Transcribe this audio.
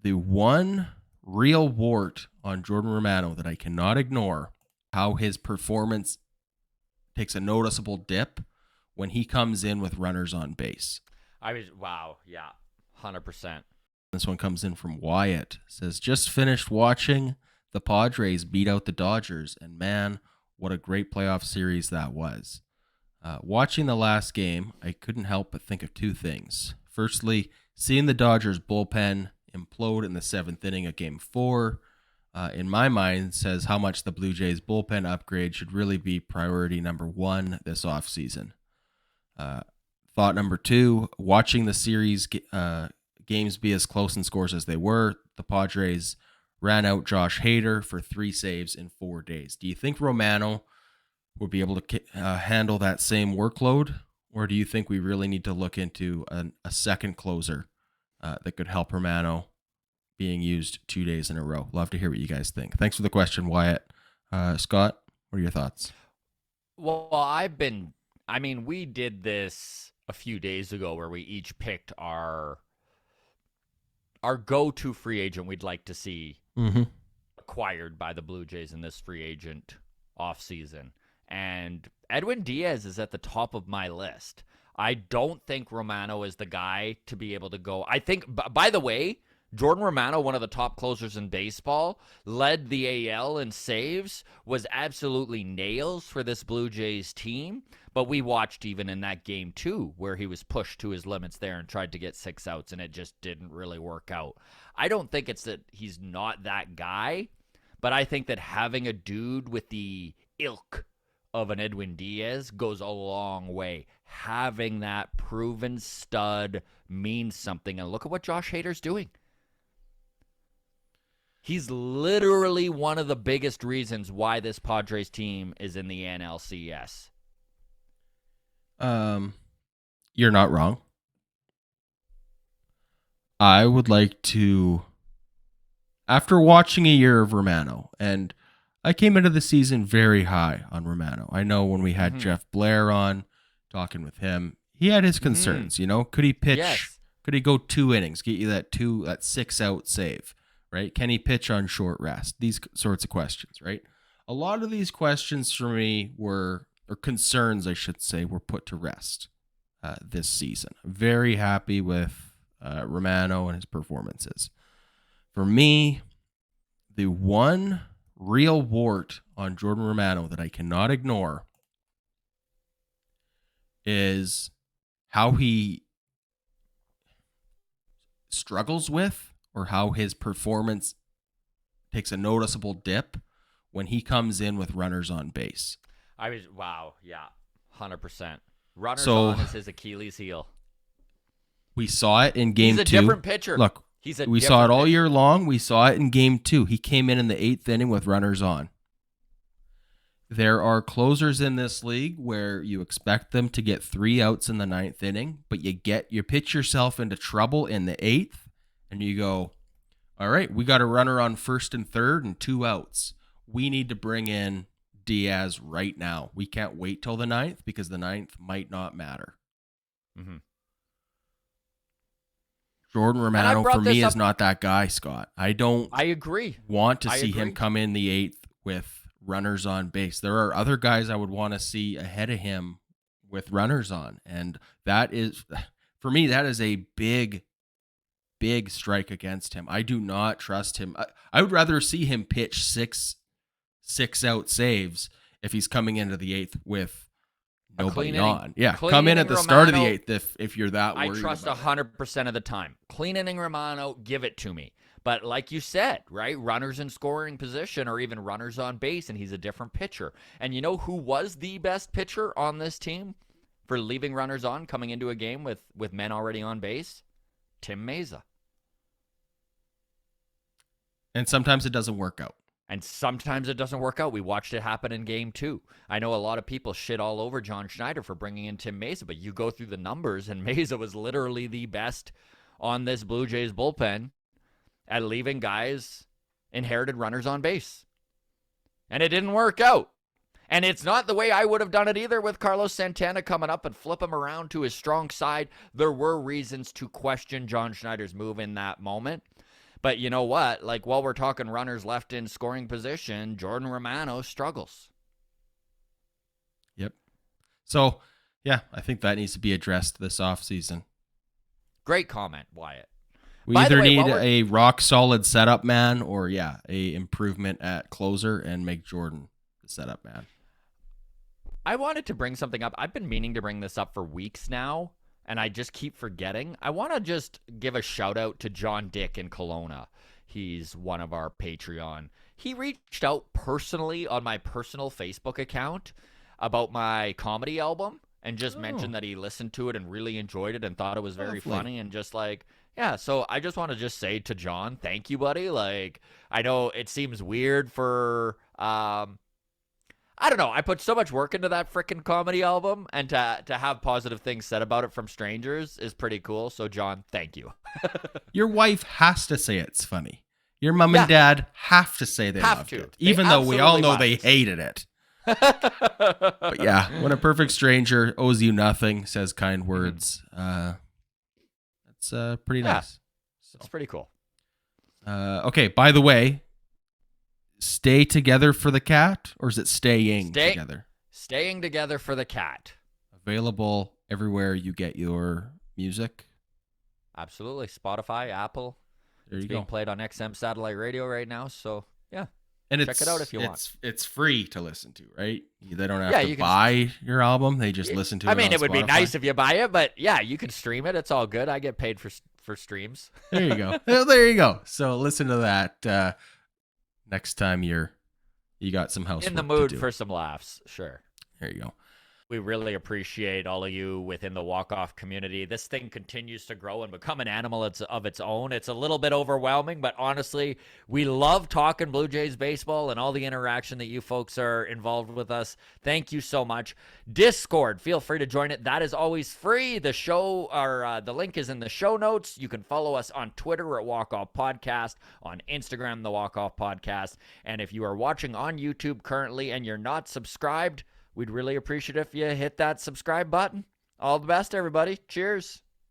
The one real wart on Jordan Romano that I cannot ignore, how his performance takes a noticeable dip when he comes in with runners on base. Wow, yeah, 100%. This one comes in from Wyatt. Says, just finished watching the Padres beat out the Dodgers, and man, what a great playoff series that was. Watching the last game, I couldn't help but think of two things. Firstly, seeing the Dodgers bullpen implode in the seventh inning of Game 4, in my mind, says how much the Blue Jays bullpen upgrade should really be priority number one this offseason. Thought number two, watching the series games be as close in scores as they were, the Padres ran out Josh Hader for 3 saves in 4 days. Do you think Romano would be able to handle that same workload, or do you think we really need to look into a second closer that could help Romano being used 2 days in a row? Love to hear what you guys think. Thanks for the question, Wyatt. Scott, what are your thoughts? Well, we did this a few days ago where we each picked our go-to free agent we'd like to see acquired by the Blue Jays in this free agent offseason. And Edwin Diaz is at the top of my list. I don't think Romano is the guy to be able to go. I think, by the way, Jordan Romano, one of the top closers in baseball, led the AL in saves, was absolutely nails for this Blue Jays team. But we watched even in that game, too, where he was pushed to his limits there and tried to get 6 outs, and it just didn't really work out. I don't think it's that he's not that guy, but I think that having a dude with the ilk of an Edwin Diaz goes a long way. Having that proven stud means something. And look at what Josh Hader's doing. He's literally one of the biggest reasons why this Padres team is in the NLCS. You're not wrong. I would like to, after watching a year of Romano, and I came into the season very high on Romano. I know when we had Jeff Blair on, talking with him, he had his concerns. Could he pitch? Yes. Could he go 2 innings, get you that 6 out save? Right? Can he pitch on short rest? These sorts of questions, right? A lot of these questions for me or concerns, I should say, were put to rest this season. Very happy with Romano and his performances. For me, the one real wart on Jordan Romano that I cannot ignore is how he struggles with, or how his performance takes a noticeable dip when he comes in with runners on base. Wow, yeah, 100%. Runners on is his Achilles heel. We saw it in game 2. He's a different pitcher. Look, we saw it all year long. We saw it in game 2. He came in the 8th inning with runners on. There are closers in this league where you expect them to get 3 outs in the 9th inning, but you pitch yourself into trouble in the 8th, and you go, all right, we got a runner on 1st and 3rd and 2 outs. We need to bring in Diaz right now. We can't wait till the 9th because the 9th might not matter. Jordan Romano, for me, is not that guy, Scott. I agree. Want to see him come in the 8th with runners on base. There are other guys I would want to see ahead of him with runners on. And that is, for me, that is a big strike against him. I do not trust him. I would rather see him pitch six out saves if he's coming into the 8th with nobody on. Yeah, come in at the start of the 8th if you're that worried. I trust 100% of the time. Clean inning Romano, give it to me. But like you said, right, runners in scoring position or even runners on base, and he's a different pitcher. And you know who was the best pitcher on this team for leaving runners on coming into a game with men already on base? Tim Mesa. And sometimes it doesn't work out. And sometimes it doesn't work out. We watched it happen in game 2. I know a lot of people shit all over John Schneider for bringing in Tim Mesa, but you go through the numbers, and Mesa was literally the best on this Blue Jays bullpen at leaving guys inherited runners on base. And it didn't work out. And it's not the way I would have done it either with Carlos Santana coming up and flip him around to his strong side. There were reasons to question John Schneider's move in that moment. But you know what? Like, while we're talking runners left in scoring position, Jordan Romano struggles. Yep. So, yeah, I think that needs to be addressed this offseason. Great comment, Wyatt. We either need a rock solid setup man or, a improvement at closer and make Jordan the setup man. I wanted to bring something up. I've been meaning to bring this up for weeks now, and I just keep forgetting. I want to just give a shout out to John Dick in Kelowna. He's one of our Patreon. He reached out personally on my personal Facebook account about my comedy album and just mentioned that he listened to it and really enjoyed it and thought it was very funny and just like, yeah, so I just want to just say to John, thank you, buddy. Like, I know it seems weird for I don't know. I put so much work into that freaking comedy album, and to have positive things said about it from strangers is pretty cool. So, John, thank you. Your wife has to say it's funny. Your mom and dad have to say they loved it, even though we all know they hated it. But yeah, when a perfect stranger owes you nothing, says kind words, that's pretty nice. It's pretty cool. Okay, by the way, stay together for the cat, or is it staying together? Staying together for the cat. Available everywhere you get your music. Absolutely. Spotify, Apple. It's being played on XM satellite radio right now. So, yeah. And check it out if you want. It's free to listen to, right? They don't have to buy your album. They just listen to it. I mean, it would be nice if you buy it, but yeah, you can stream it. It's all good. I get paid for streams. There you go. There you go. So listen to that next time you got some housework in the mood for some laughs. Sure. There you go. We really appreciate all of you within the walk-off community. This thing continues to grow and become an animal of its own. It's a little bit overwhelming, but honestly, we love talking Blue Jays baseball and all the interaction that you folks are involved with us. Thank you so much. Discord, feel free to join it. That is always free. The show, or the link is in the show notes. You can follow us on Twitter at Walk Off Podcast, on Instagram, the Walk Off Podcast. And if you are watching on YouTube currently and you're not subscribed, we'd really appreciate if you hit that subscribe button. All the best, everybody. Cheers.